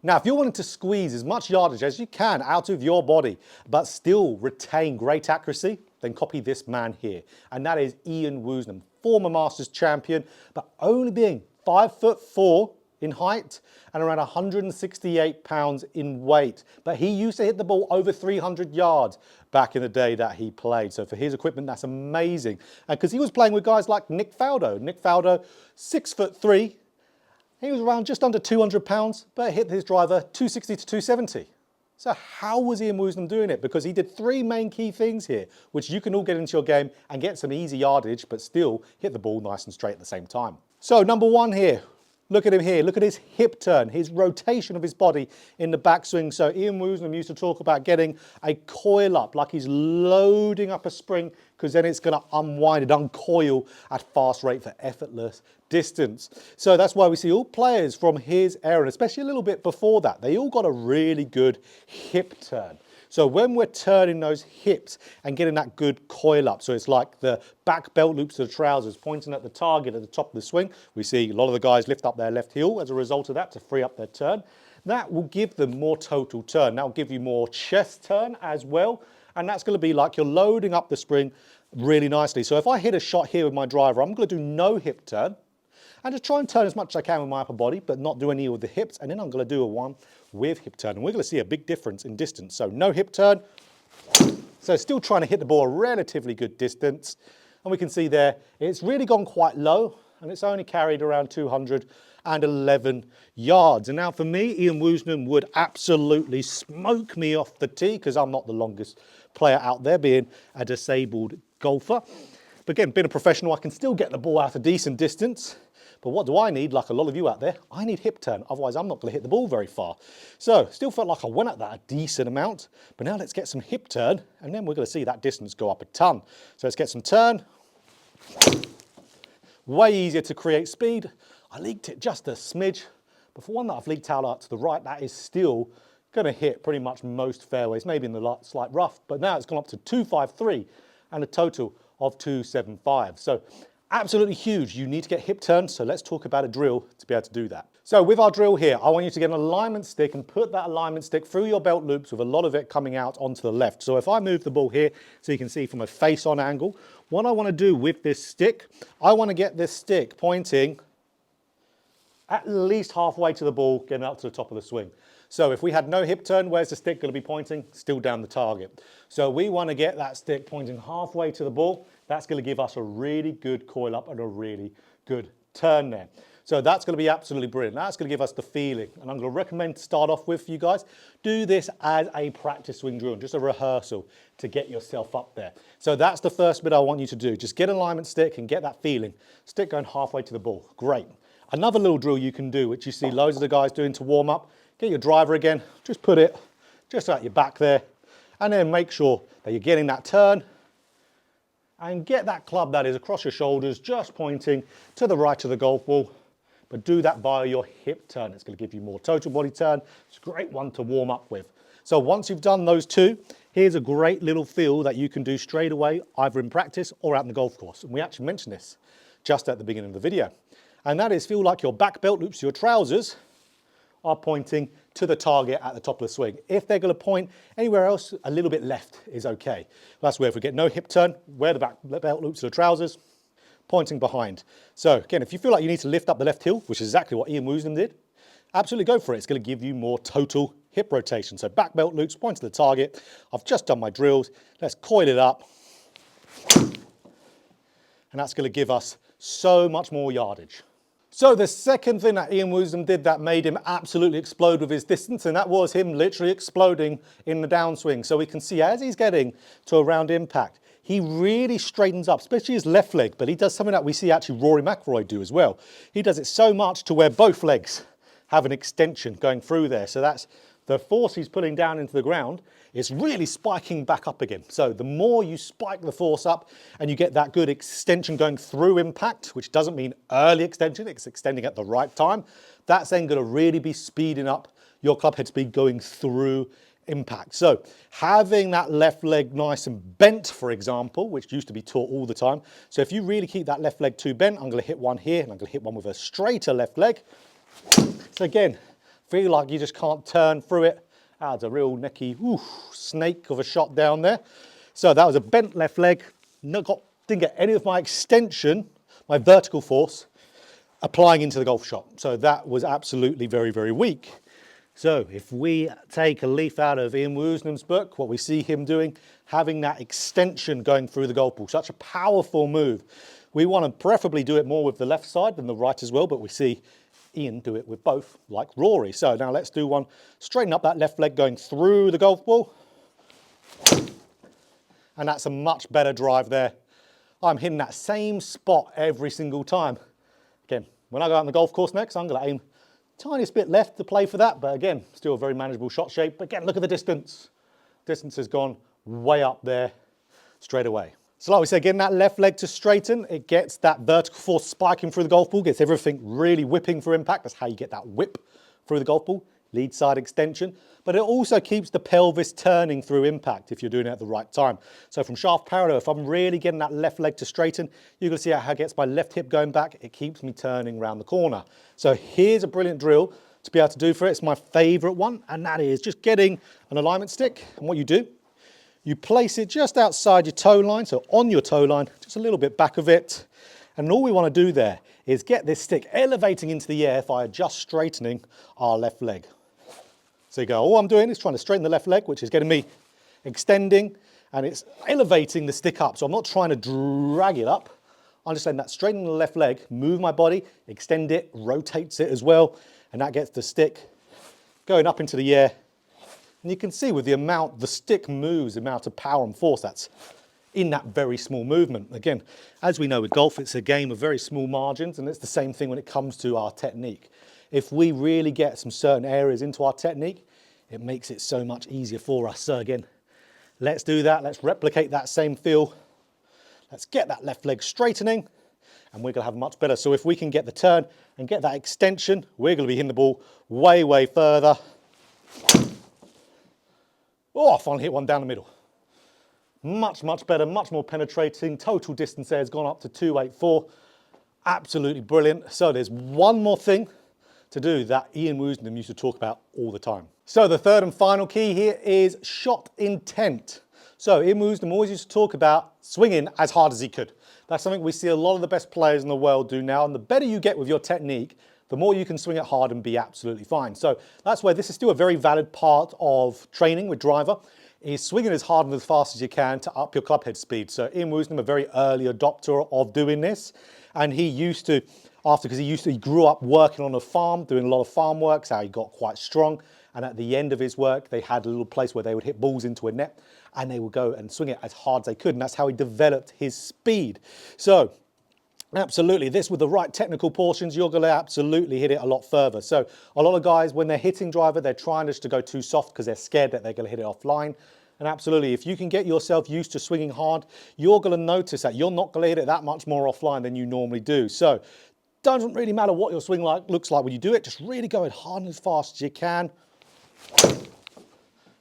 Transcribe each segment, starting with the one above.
Now, if you're wanting to squeeze as much yardage as you can out of your body, but still retain great accuracy, then copy this man here. And that is Ian Woosnam, former Masters champion, but only being 5'4" in height and around 168 pounds in weight. But he used to hit the ball over 300 yards back in the day that he played. So for his equipment, that's amazing. And because he was playing with guys like Nick Faldo. Nick Faldo, 6'3". He was around just under 200 pounds, but hit his driver 260 to 270. So how was Ian Woosnam doing it? Because he did three main key things here, which you can all get into your game and get some easy yardage, but still hit the ball nice and straight at the same time. So number one here, look at him here. Look at his hip turn, his rotation of his body in the backswing. So Ian Woosnam used to talk about getting a coil up, like he's loading up a spring, because then it's going to unwind and uncoil at fast rate for effortless distance. So that's why we see all players from his era, and especially a little bit before that, they all got a really good hip turn. So when we're turning those hips and getting that good coil up, so it's like the back belt loops of the trousers pointing at the target at the top of the swing, we see a lot of the guys lift up their left heel as a result of that to free up their turn. That will give them more total turn. That will give you more chest turn as well. And that's going to be like you're loading up the spring really nicely. So if I hit a shot here with my driver, I'm going to do no hip turn and just try and turn as much as I can with my upper body, but not do any with the hips. And then I'm going to do a one with hip turn. And we're going to see a big difference in distance. So no hip turn. So still trying to hit the ball a relatively good distance. And we can see there, it's really gone quite low and it's only carried around 211 yards. And now for me, Ian Woosnam would absolutely smoke me off the tee because I'm not the longest player out there, being a disabled golfer. But again, being a professional, I can still get the ball out a decent distance. But what do I need, like a lot of you out there? I need hip turn, otherwise I'm not going to hit the ball very far. So still felt like I went at that a decent amount, but now let's get some hip turn, and then we're going to see that distance go up a ton. So let's get some turn. Way easier to create speed. I leaked it just a smidge, but for one that I've leaked out to the right, that is still going to hit pretty much most fairways, maybe in the slight rough, but now it's gone up to 253 and a total of 275. So absolutely huge. You need to get hip turn, so let's talk about a drill to be able to do that. So with our drill here, I want you to get an alignment stick and put that alignment stick through your belt loops with a lot of it coming out onto the left. So if I move the ball here, so you can see from a face-on angle, what I want to do with this stick, I want to get this stick pointing at least halfway to the ball, getting up to the top of the swing. So if we had no hip turn, where's the stick going to be pointing? Still down the target. So we want to get that stick pointing halfway to the ball. That's going to give us a really good coil up and a really good turn there. So that's going to be absolutely brilliant. That's going to give us the feeling. And I'm going to recommend to start off with, you guys, do this as a practice swing drill, just a rehearsal to get yourself up there. So that's the first bit I want you to do. Just get an alignment stick and get that feeling. Stick going halfway to the ball. Great. Another little drill you can do, which you see loads of the guys doing to warm up, get your driver again, just put it just at your back there, and then make sure that you're getting that turn and get that club that is across your shoulders, just pointing to the right of the golf ball, but do that via your hip turn. It's going to give you more total body turn. It's a great one to warm up with. So once you've done those two, here's a great little feel that you can do straight away, either in practice or out in the golf course. And we actually mentioned this just at the beginning of the video. And that is feel like your back belt loops, your trousers, are pointing to the target at the top of the swing. If they're going to point anywhere else, a little bit left is okay. That's where if we get no hip turn, wear the back belt loops of the trousers, pointing behind. So again, if you feel like you need to lift up the left heel, which is exactly what Ian Woosnam did, absolutely go for it. It's going to give you more total hip rotation. So back belt loops, point to the target. I've just done my drills. Let's coil it up. And that's going to give us so much more yardage. So the second thing that Ian Woosnam did that made him absolutely explode with his distance, and that was him literally exploding in the downswing. So we can see as he's getting to around impact, he really straightens up, especially his left leg, but he does something that we see actually Rory McIlroy do as well. He does it so much to where both legs have an extension going through there. So that's the force he's putting down into the ground. It's really spiking back up again. So the more you spike the force up and you get that good extension going through impact, which doesn't mean early extension, it's extending at the right time, that's then going to really be speeding up your club head speed going through impact. So having that left leg nice and bent, for example, which used to be taught all the time. So if you really keep that left leg too bent, I'm going to hit one here and I'm going to hit one with a straighter left leg. So again, feel like you just can't turn through it. That's a real necky snake of a shot down there. So that was a bent left leg. Didn't get any of my extension, my vertical force, applying into the golf shot. So that was absolutely very, very weak. So if we take a leaf out of Ian Woosnam's book, what we see him doing, having that extension going through the golf ball, such a powerful move. We want to preferably do it more with the left side than the right as well, but we see Ian do it with both, like Rory. So now let's do one, straighten up that left leg going through the golf ball. And that's a much better drive there. I'm hitting that same spot every single time. Again, when I go out on the golf course next, I'm going to aim tiniest bit left to play for that, but again, still a very manageable shot shape. But again, look at the distance. Distance has gone way up there straight away. So like we said, getting that left leg to straighten, it gets that vertical force spiking through the golf ball, gets everything really whipping for impact. That's how you get that whip through the golf ball, lead side extension. But it also keeps the pelvis turning through impact if you're doing it at the right time. So from shaft parallel, if I'm really getting that left leg to straighten, you can see how it gets my left hip going back. It keeps me turning around the corner. So here's a brilliant drill to be able to do for it. It's my favorite one, and that is just getting an alignment stick. And what you do, you place it just outside your toe line, so on your toe line, just a little bit back of it. And all we want to do there is get this stick elevating into the air via just straightening our left leg. So you go, all I'm doing is trying to straighten the left leg, which is getting me extending, and it's elevating the stick up. So I'm not trying to drag it up. I'm just letting that straighten the left leg, move my body, extend it, rotates it as well, and that gets the stick going up into the air. And you can see with the amount the stick moves, the amount of power and force that's in that very small movement. Again, as we know with golf, it's a game of very small margins, and it's the same thing when it comes to our technique. If we really get some certain areas into our technique, it makes it so much easier for us. So again, let's do that. Let's replicate that same feel. Let's get that left leg straightening, and we're going to have much better. So if we can get the turn and get that extension, we're going to be hitting the ball way, way further. Oh, I finally hit one down the middle. Much, much better, much more penetrating. Total distance there has gone up to 284. Absolutely brilliant. So there's one more thing to do that Ian Woosnam used to talk about all the time. So the third and final key here is shot intent. So Ian Woosnam always used to talk about swinging as hard as he could. That's something we see a lot of the best players in the world do now, and the better you get with your technique, the more you can swing it hard and be absolutely fine. So that's where this is still a very valid part of training with driver, is swinging as hard and as fast as you can to up your club head speed. So Ian Woosnam, a very early adopter of doing this, and he used to, because he grew up working on a farm, doing a lot of farm work, so he got quite strong. And at the end of his work, they had a little place where they would hit balls into a net, and they would go and swing it as hard as they could. And that's how he developed his speed. So absolutely, this with the right technical portions, you're going to absolutely hit it a lot further. So a lot of guys, when they're hitting driver, they're trying just to go too soft because they're scared that they're going to hit it offline. And absolutely, if you can get yourself used to swinging hard, you're going to notice that you're not going to hit it that much more offline than you normally do. So doesn't really matter what your swing looks like when you do it, just really go as hard and as fast as you can.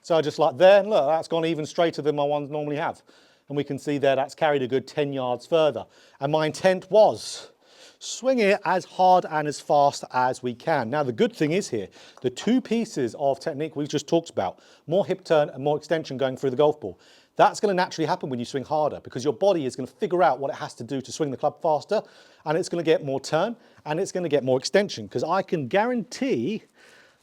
So just like there, look, that's gone even straighter than my ones normally have. And we can see there that's carried a good 10 yards further. And my intent was swing it as hard and as fast as we can. Now the good thing is here, the two pieces of technique we've just talked about, more hip turn and more extension going through the golf ball, that's going to naturally happen when you swing harder, because your body is going to figure out what it has to do to swing the club faster, and it's going to get more turn and it's going to get more extension. Because I can guarantee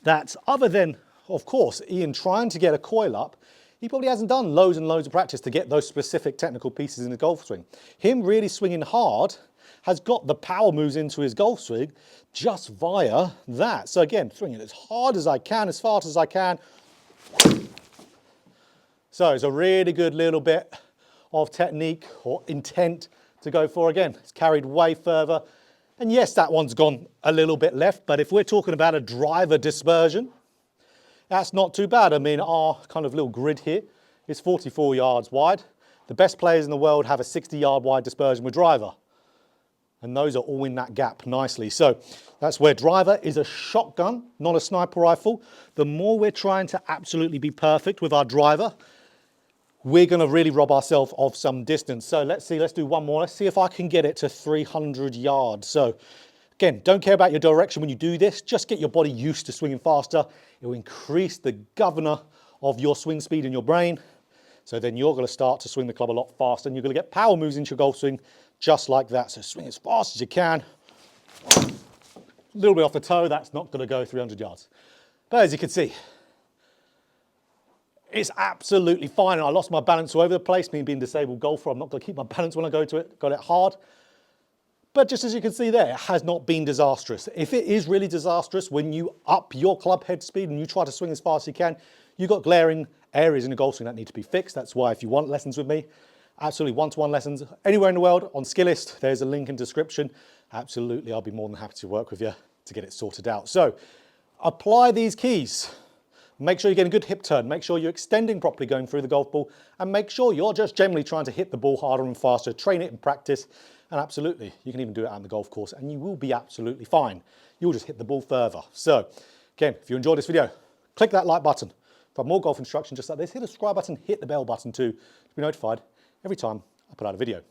that, other than, of course, Ian trying to get a coil up, he probably hasn't done loads and loads of practice to get those specific technical pieces in his golf swing. Him really swinging hard has got the power moves into his golf swing just via that. So again, swinging as hard as I can, as fast as I can. So it's a really good little bit of technique or intent to go for. Again, it's carried way further. And yes, that one's gone a little bit left, but if we're talking about a driver dispersion, that's not too bad. I mean, our kind of little grid here is 44 yards wide. The best players in the world have a 60-yard wide dispersion with driver. And those are all in that gap nicely. So that's where driver is a shotgun, not a sniper rifle. The more we're trying to absolutely be perfect with our driver, we're going to really rob ourselves of some distance. So let's see, let's do one more. Let's see if I can get it to 300 yards. So Again, don't care about your direction when you do this, just get your body used to swinging faster. It will increase the governor of your swing speed in your brain. So then you're going to start to swing the club a lot faster and you're going to get power moves into your golf swing just like that. So swing as fast as you can. A little bit off the toe, that's not going to go 300 yards. But as you can see, it's absolutely fine. I lost my balance all over the place, me being a disabled golfer. I'm not going to keep my balance when I go to it. Got it hard. But just as you can see there, it has not been disastrous. If it is really disastrous when you up your club head speed and you try to swing as fast as you can, you've got glaring areas in the golf swing that need to be fixed. That's why if you want lessons with me, absolutely one-to-one lessons anywhere in the world on Skillist, there's a link in the description. Absolutely, I'll be more than happy to work with you to get it sorted out. So apply these keys. Make sure you're getting a good hip turn. Make sure you're extending properly going through the golf ball, and make sure you're just generally trying to hit the ball harder and faster. Train it in practice. And absolutely, you can even do it on the golf course and you will be absolutely fine. You'll just hit the ball further. So again, if you enjoyed this video, click that like button. For more golf instruction just like this, hit the subscribe button, hit the bell button too to be notified every time I put out a video.